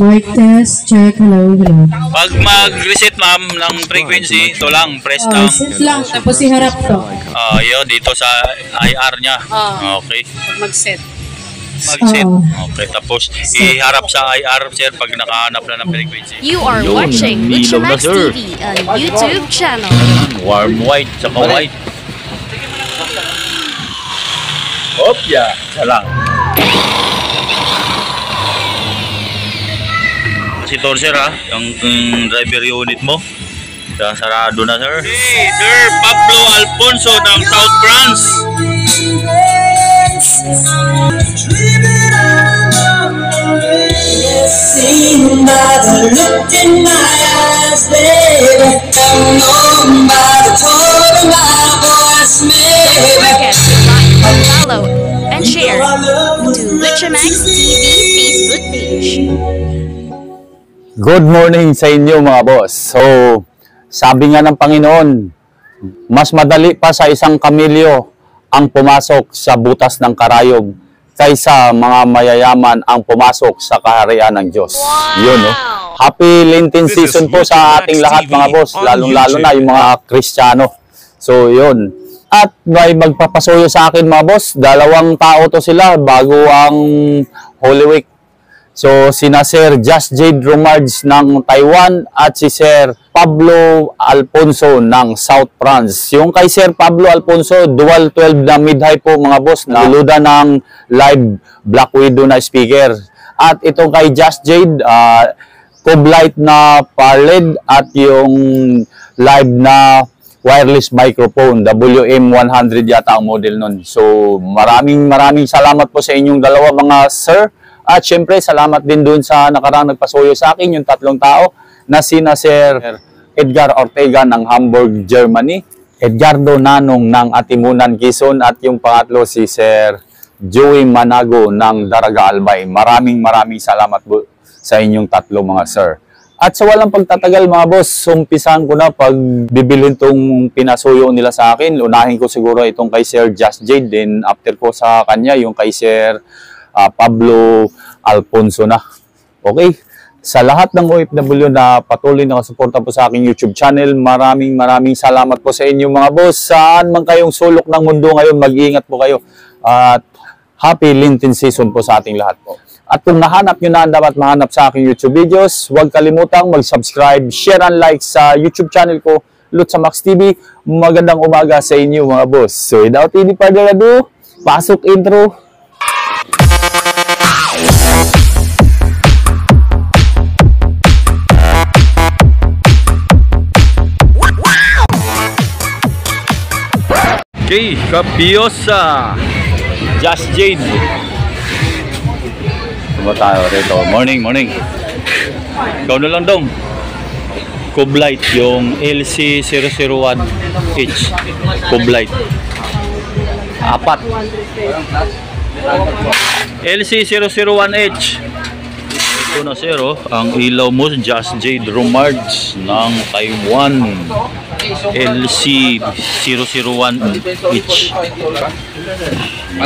Mic test, check, hello, hello. Pag mag-reset ma'am ng frequency, ito lang, press lang. Reset lang, tapos iharap to. Yun, dito sa IR niya. Okay. Mag-set. Mag-set. Okay, tapos iharap sa IR, sir, pag nakahanap na ng frequency. You are watching Luchamax TV on YouTube channel. Warm white, tsaka white. Opya, isa lang. Ito sir ha, yung driver unit mo. Sarado na sir. Hey, Sir Pablo Alfonso ng South France. Follow and share to Luchamax TV Facebook page. Good morning sa inyo mga boss. So, sabi nga ng Panginoon, mas madali pa sa isang kamilyo ang pumasok sa butas ng karayom kaysa mga mayayaman ang pumasok sa kaharian ng Diyos. Wow! Yun, no? Happy Lenten season po sa ating lahat mga boss, lalong-lalo na yung mga Kristiyano. So, yun. At may magpapasuyo sa akin mga boss, 2 tao to sila bago ang Holy Week. So, sina Sir Just Jade Romards ng Taiwan at si Sir Pablo Alfonso ng South France. Yung kay Sir Pablo Alfonso, dual 12 na mid-high po mga boss, naluluda ng live Black Widow na speaker. At itong kay Just Jade, Coblight na parled at yung live na wireless microphone, WM100 yata ang model nun. So, maraming salamat po sa inyong dalawa mga sir. At syempre, salamat din doon sa nakarang nagpasuyo sa akin, yung 3 tao na sina Sir Edgar Ortega ng Hamburg, Germany, Edgardo Nanong ng Atimunan, Quezon, at yung pangatlo si Sir Joey Manago ng Daraga Albay. Maraming salamat po sa inyong 3 mga sir. At sa walang pagtatagal mga boss, umpisahan ko na pag bibilhin tong pinasuyo nila sa akin. Unahin ko siguro itong kay Sir Just Jade, then after ko sa kanya yung kay Sir Pablo Alfonso na. Okay? Sa lahat ng OFW na patuloy na kasuporta po sa aking YouTube channel, maraming salamat po sa inyo mga boss. Saan man kayong sulok ng mundo ngayon, mag-iingat po kayo. At happy Lenten season po sa ating lahat po. At kung nahanap nyo na ang dapat mahanap sa aking YouTube videos, huwag kalimutang mag-subscribe, share and like sa YouTube channel ko, Luchamax TV. Magandang umaga sa inyo mga boss. So without any further ado, pasok intro. Okay, Kapiosa, Just Jade. Diba tayo rito? Morning. Ikaw na lang dong. Coblight, yung LC001H. Coblight. 4. LC001H. Ito na sir, ang ilaw mo, Just Jade Romards ng Taiwan. LC001H.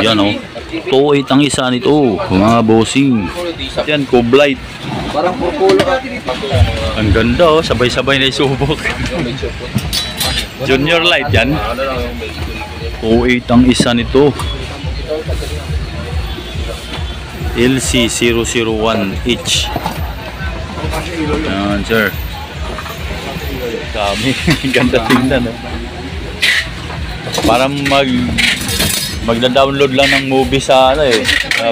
Yan 2.8 ang isa nito mga bossing. Yan, Coblight. Ang ganda sabay-sabay na isubok. Junior light yan. 2.8 ang isa nito. LC001H. Yan sir. Dami. Ganda tingnan. Parang magda-download lang ng movie sa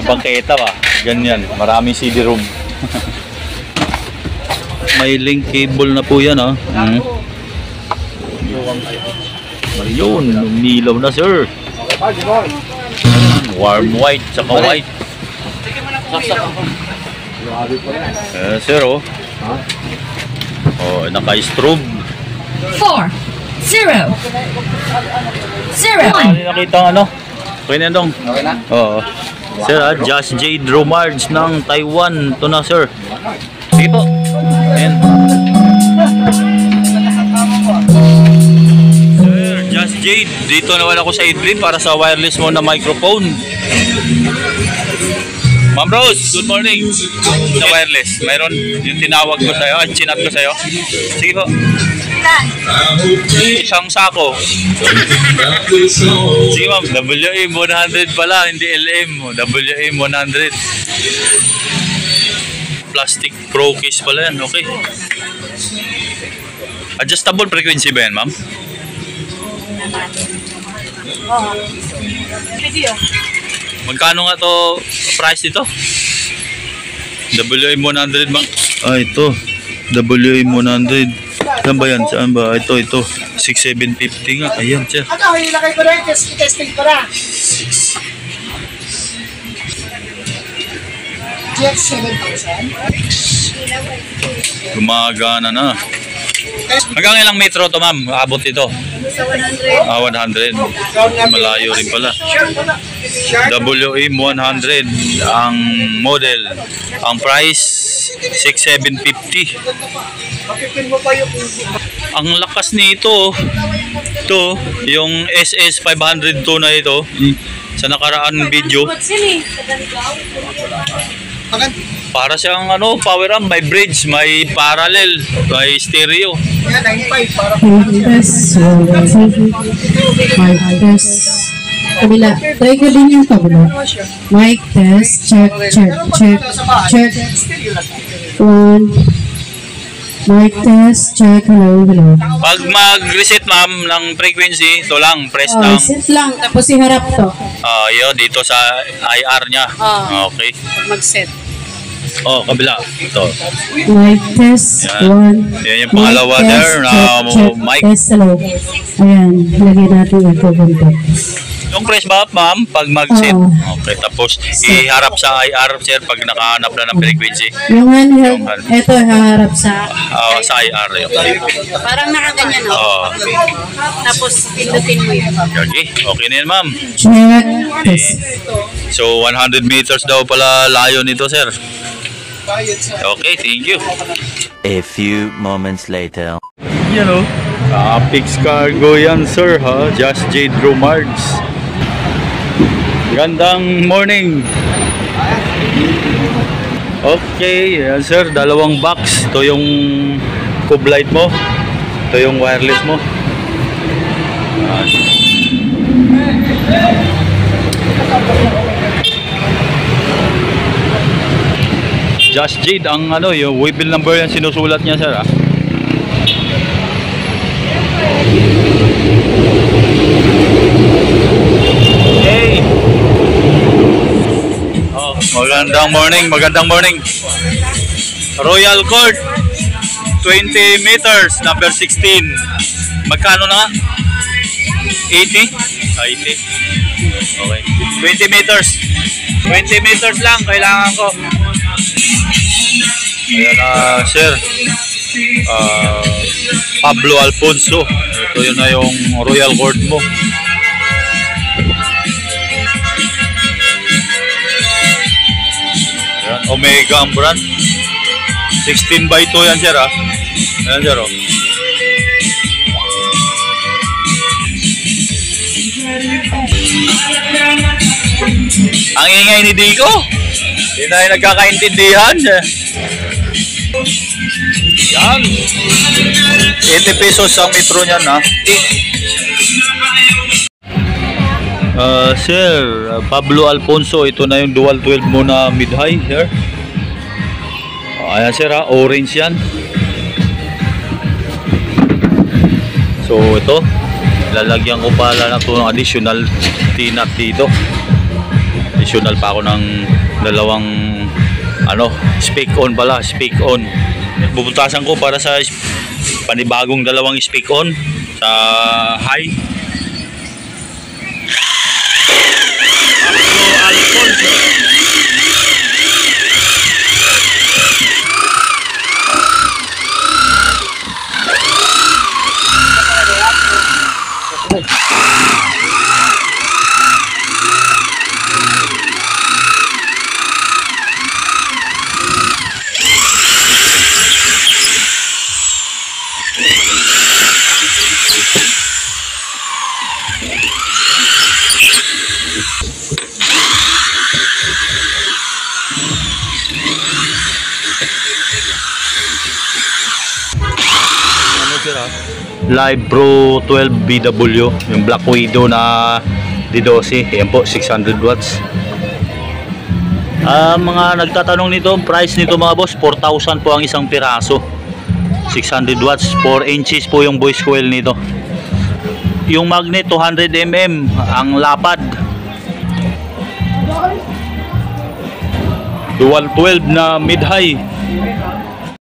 bangketa ba. Ganyan. Maraming CD-ROM. May link cable na po yan Ayun, umilaw na sir. Warm white tsaka white. Sir naka-strobe. 4, 0, 0. Nakita ang Pwede dong. Okay na? Oo. Sir, Just Jade Romards ng Taiwan. Ito na, sir. Sige po. Ayan. Sir, Just Jade. Dito naman ako sa Idlin para sa wireless mo na microphone. Ma'am Rose, good morning. Sa wireless, mayroon yung tinawag ko sa'yo, chinat ko sa'yo. Sige po. Isang sako. Sige ma'am, WM 100 pala, hindi LM. WM 100. Plastic pro case pala yan, okay. Adjustable frequency ba yan, ma'am? Oo. Video. Magkano nga to price dito? WM 100 ma'am? Ah, ito. WM 100. Saan ba yan? Saan ba? Ito. 6,750 nga. Ayan siya. Ako, ilagay ko na yung testing ko na. GX 7,000. Gumagana na. Hanggang ilang metro to ma'am? Abot ito? Sa 100. Ah, 100. Malayo rin pala. WM 100 ang model. Ang price 6,750. Mapipin mo pa yung Ang lakas nito. Ito, yung SS 502 na ito. Sa nakaraan video. Para siyang power amp, may bridge, may parallel, may stereo. yan, 9.5 para Mic test. 1, 2, mic test. Kabila. Try ko din yung kabila. Mic test. Check. 1. Mic test. Check. Hello. Pag mag-reset ma'am ng frequency, ito lang, press Oh, ng sit lang. Tapos iharap to. yun, dito sa IR niya. Okay. Mag-set. Oh, kabila. Ito. Mic test. Yan. 1. Yan yung pangalawa Mic there na check. mic. Test. Hello. Ayan. Lagyan natin yung contact. Yung press ba ma'am pag mag-set? Oo. Okay, tapos iharap sa IR sir pag nakahanap na ng frequency. Yung handheld, ito haharap sa Sa IR yun. Parang nakaganyan, no? Oo. Tapos, pindutin mo yun. Okay na yan ma'am. check. Test. So 100 meters daw pala layo nito sir. Okay, thank you. A few moments later. Yan o. Apex Cargo yan sir ha. Just Jade Romards. Gandang morning. Okay, yan sir. Dalawang box. Ito yung cube light mo. Ito yung wireless mo. Just Jade ang yung waybill number yan sinusulat niya sir ha. Okay. Oh, magandang morning. Royal Court 20 meters number 16. Magkano na? 80? 80. Okay. 20 meters. 20 meters lang kailangan ko. Ayan sir. Pablo Alfonso. Ito yun na yung Royal Court mo. Ayan, Omega ang brand. 16x2 yan sir ha. Ayan sir oh. Ang ingay ni Dico. Hindi tayo nagkakaintindihan. Yan. 80 pesos ang metro niyan ha. Sir, Pablo Alfonso, ito na yung dual 12 mo na mid-high sir. Ayan sir ha, orange yan. So ito, lalagyan ko pala na ito ng additional T-nut dito. Additional pa ako ng dalawang speak on pala, speak on. Bubutasan ko para sa panibagong dalawang speak on sa high. Alfonso. sir ha. Live Pro 12 BW, yung Black Widow na D12. Ayan po, 600 watts. Mga nagtatanong nito, price nito mga boss, 4,000 po ang isang piraso. 600 watts, 4 inches po yung voice coil nito. Yung magnet 200 mm ang lapad. Dual 12 na mid-high.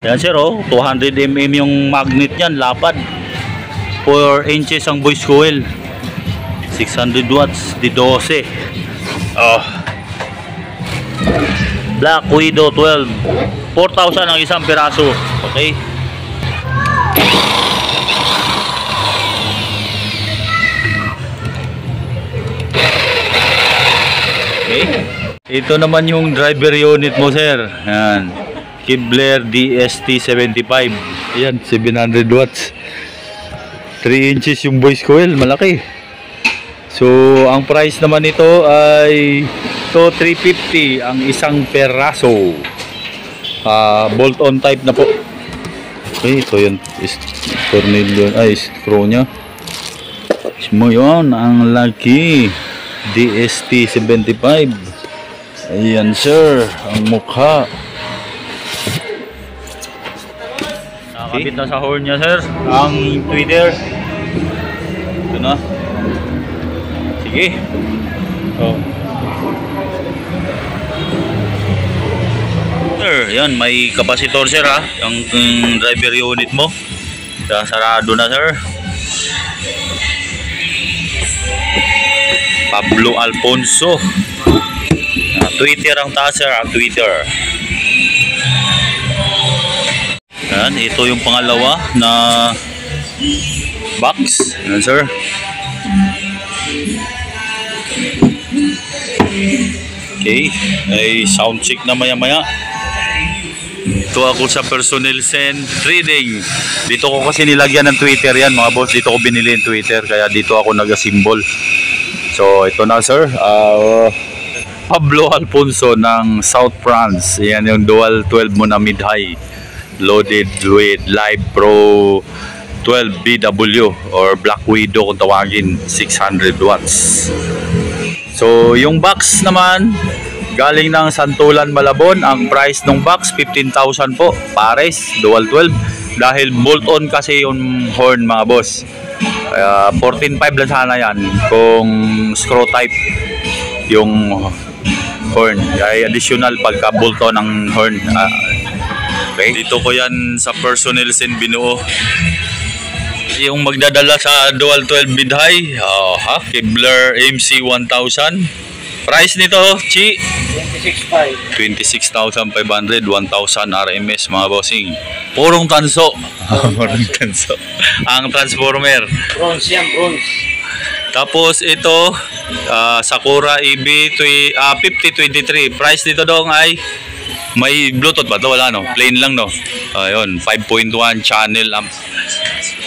Yan sir oh, 200 mm yung magnet niyan, lapad. 4 inches ang voice coil. 600 watts, D12. Oh. Black Widow 12. 4,000 ang isang piraso. Okay. Okay. Ito naman yung driver unit mo sir. Yan. Kibler DST75. Yan, 700 watts. 3 inches yung voice coil, malaki. So, ang price naman nito ay 350 ang isang peraso. Bolt-on type na po. Okay, ito yun. Tornilyo, screw nya. Mo yun, ang laki. DST75. Ayan sir, ang mukha. Nakakabit na sa horn niya sir, ang tweeter. Ito na. Sige. Oh. Sir, yan, may kapasitor sir ha, ang driver unit mo. Sarado na sir. Pablo Alfonso. Twitter ang taas sir, Twitter. Yan, ito yung pangalawa na box. Yan sir. Okay, ay sound check na maya maya. Ito ako sa personnel send trading. Dito ko kasi nilagyan ng Twitter yan mga boss. Dito ko binili yung Twitter, kaya dito ako nag-symbol. So ito na sir, Pablo Alfonso ng South France. Yan yung dual 12 mo na mid-high, loaded with Live Pro 12 BW or Black Widow kung tawagin, 600 watts. So yung box naman galing ng Santulan, Malabon. Ang price ng box 15,000 po, pares, dual 12. Dahil bolt-on kasi yung horn mga boss. 14.5 lang sana yan kung screw type yung horn, ay additional pagka bolt-on ng horn. Okay, dito ko yan sa personnel sin binuo. Yung magdadala sa dual 12 mid-high, Kibler MC 1000. Price nito, Chi? 26,500, 1,000 RMS mga bossing. Purong tanso. Purong tanso. Ang transformer. Bronze yan, bronze. Tapos ito, Sakura EB 5023. Price nito dong ay may Bluetooth ba ito? Wala no? Plain lang no? Ayun, 5.1 channel amp.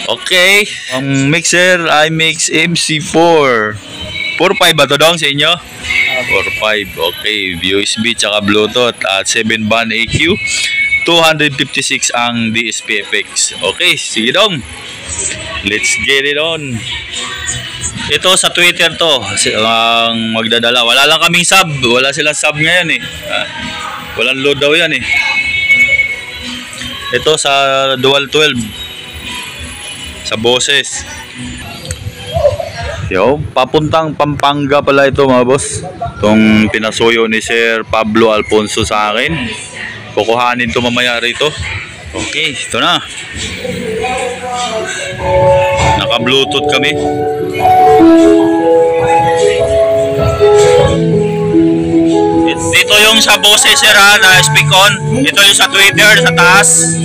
Okay, ang mixer ay Mix MC4. 4.5 ba ito dong sa inyo? 4.5. Okay, USB tsaka Bluetooth at 7 band AQ. 256 ang DSP-FX. Okay, sige dong. Let's get it on. Ito sa Twitter to, ang magdadala. Wala lang kaming sub. Wala silang sub ngayon eh. Walang load daw yan eh. Ito sa dual 12. Sa boses. Yo, papuntang Pampanga pala ito mga boss. Itong pinasuyo ni Sir Pablo Alfonso sa akin. Kukuhanin ito mamaya rito. Okay, ito na. Naka-Bluetooth kami. Dito yung sa boses sir ha, na speak on. Ito yung sa Twitter, sa taas.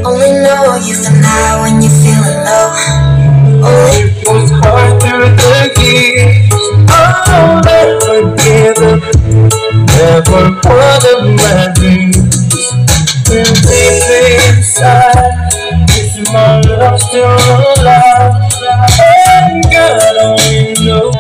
Only know you for now when you're feeling low. Only was hard through the years. Oh, never give up. Never one of my dreams. And deep inside, is my love still alive? And God only knows.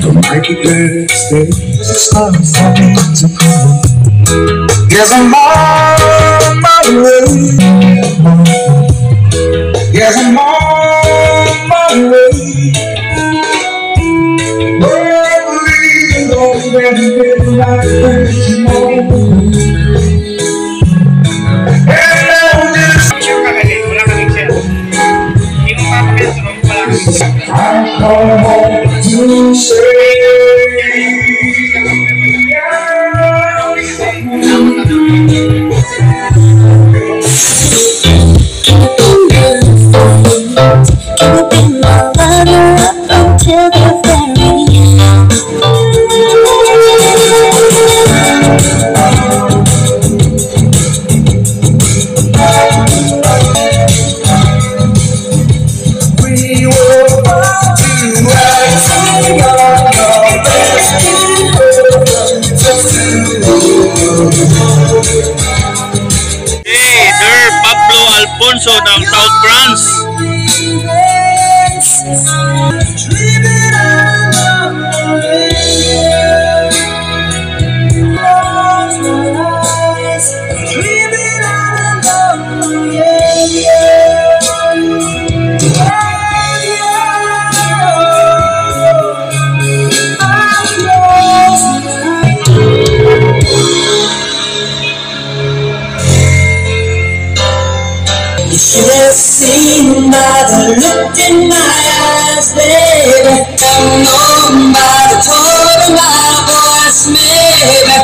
Don't make it last day. It's not something to come. Yes, I'm on my way. Yes, I'm on my way. Believe on when midnight turns morning. I come home to Until the very we were born to rise on your best. Hey, Sir Pablo Alfonso ng South France. You should have seen by the look in my eyes, baby. Known by the tone of my voice, maybe.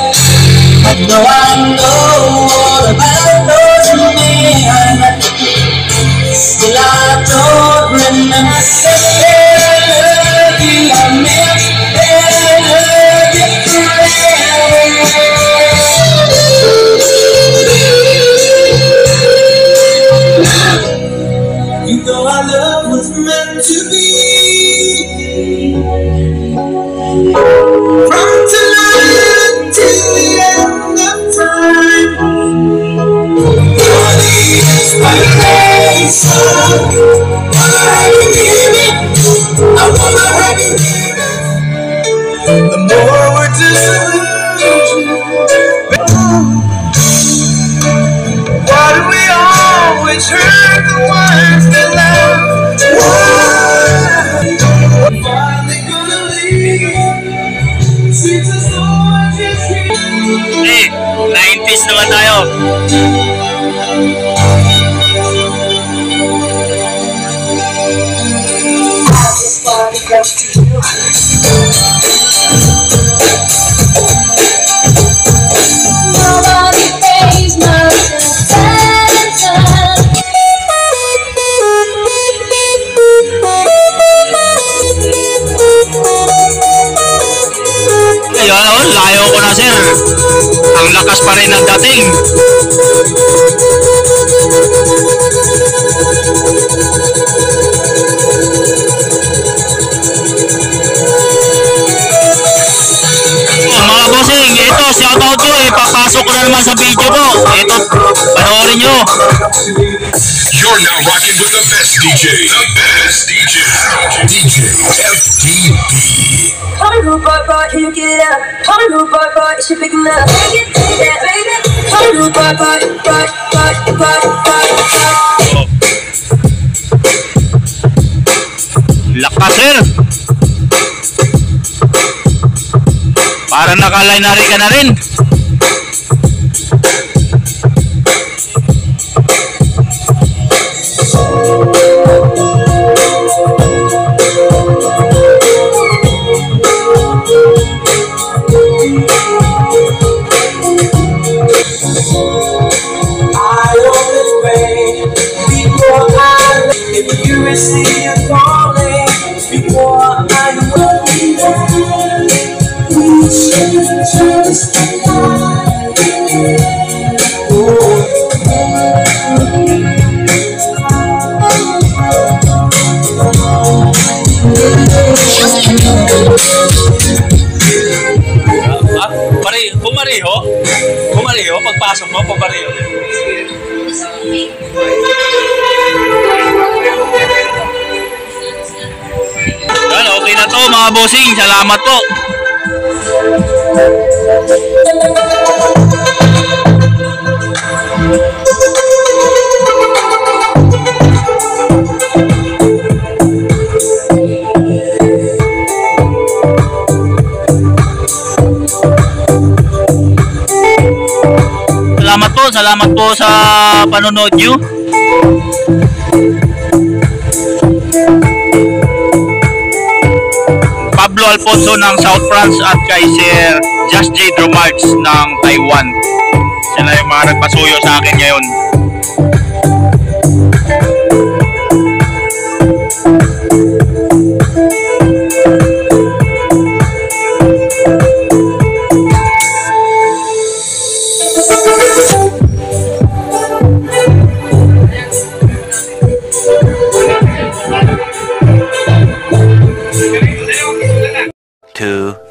But though I know all about those men, still I don't remember saying I love you. I meant that I love you forever. You know our love was meant to be. From tonight till the end of time. You're the inspiration. Wanna have you near me. I wanna have you near me. The more we're disillusioned. Why do we always hurt the ones that love? Why? Finally gonna leave. Seems as though I just can't. Hey, 90s naman tayo. I just want to go to you. Nobody pays much attention. Ayun, layo ko na, sir. Ang lakas pa rin ng dating. Oh, mga bossing, ito, shoutout ko, ipapasok ko na naman sa video ko. Ito, panoorin nyo. You're now rocking with the best DJ. The best DJ. DJ FTB. Come on, rude boy, boy, can you get it up? Come on, rude boy, boy, is she big enough? Take that, baby. Come on, rude boy, boy, boy, boy, boy, boy, boy. Lakas, sir. Para nakalinary ka na rin. I only pray before I leave. If you receive a calling before I will be there, we should just Pumareho? Pumareho? Pagpasok mo, pumareho. Ano, okay na to mga bossing. Salamat po. Salamat po sa panonood nyo. Pablo Alfonso ng South France at kay Sir Just J. Dromards ng Taiwan. Sila yung mga nagpasuyo sa akin ngayon.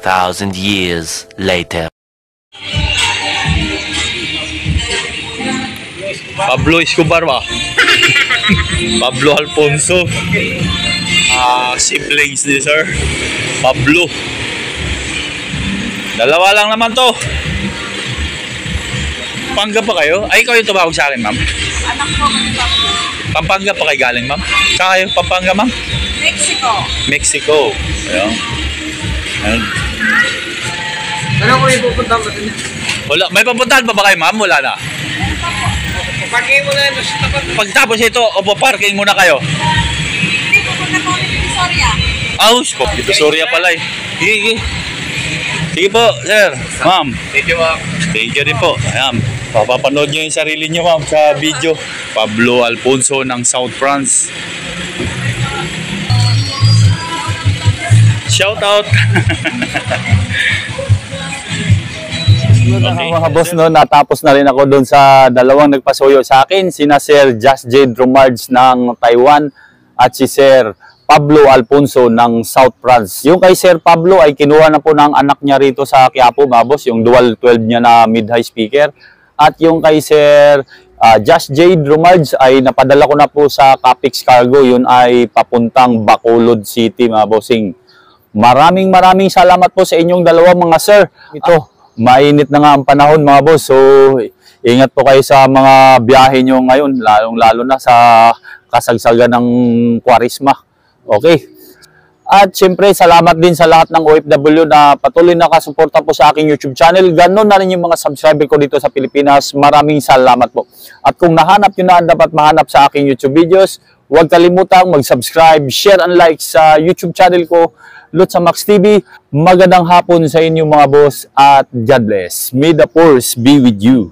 Thousand years later. Pablo Escobar ba? Pablo Alfonso. Siblings ni sir. Pablo. Dalawa lang naman to. Pampanga pa kayo? Ay, ikaw yung tumawag sa akin, ma'am. Anak ko kami Pablo. Pampanga pa kayo galing, ma'am? Saan kayo Pampanga, ma'am? Mexico. Mexico. Ayun. Ayun. Ano ko yung pupuntahan ba din? Wala. May papuntahan pa ba kayo, ma'am? Wala na. Parking mo na yun sa tapat. Pagtapos ito, o parking muna kayo. Hindi, pupunta po kami sa Soria. Po. Dito Soria pala eh. Sige. Sige po, sir. Ma'am. Thank you, ma'am. Thank you rin po. Ayan. Papapanood nyo yung sarili nyo, ma'am, sa video. Pablo Alfonso ng South France. Shout out. Okay. Mga boss, no, natapos na rin ako doon sa dalawang nagpasuyo sa akin, sina Sir Just J. Dromards ng Taiwan at si Sir Pablo Alfonso ng South France. Yung kay Sir Pablo ay kinuha na po ng anak niya rito sa Quiapo, mga boss, yung dual 12 niya na mid-high speaker. At yung kay Sir Just J. Dromards ay napadala ko na po sa Capix Cargo, yun ay papuntang Bacolod City, mga bossing. Maraming salamat po sa inyong dalawa, mga sir. Ito, mainit na nga ang panahon, mga boss. So, ingat po kayo sa mga biyahe nyo ngayon, lalong-lalo na sa kasagsagan ng Kwaresma. Okay. At siyempre, salamat din sa lahat ng OFW na patuloy nakasuporta po sa aking YouTube channel. Ganon na rin yung mga subscriber ko dito sa Pilipinas. Maraming salamat po. At kung nahanap nyo na dapat mahanap sa aking YouTube videos, huwag kalimutang mag-subscribe, share, and like sa YouTube channel ko, Lutz Max TV. Magandang hapon sa inyo, mga boss, at God bless. May the force be with you.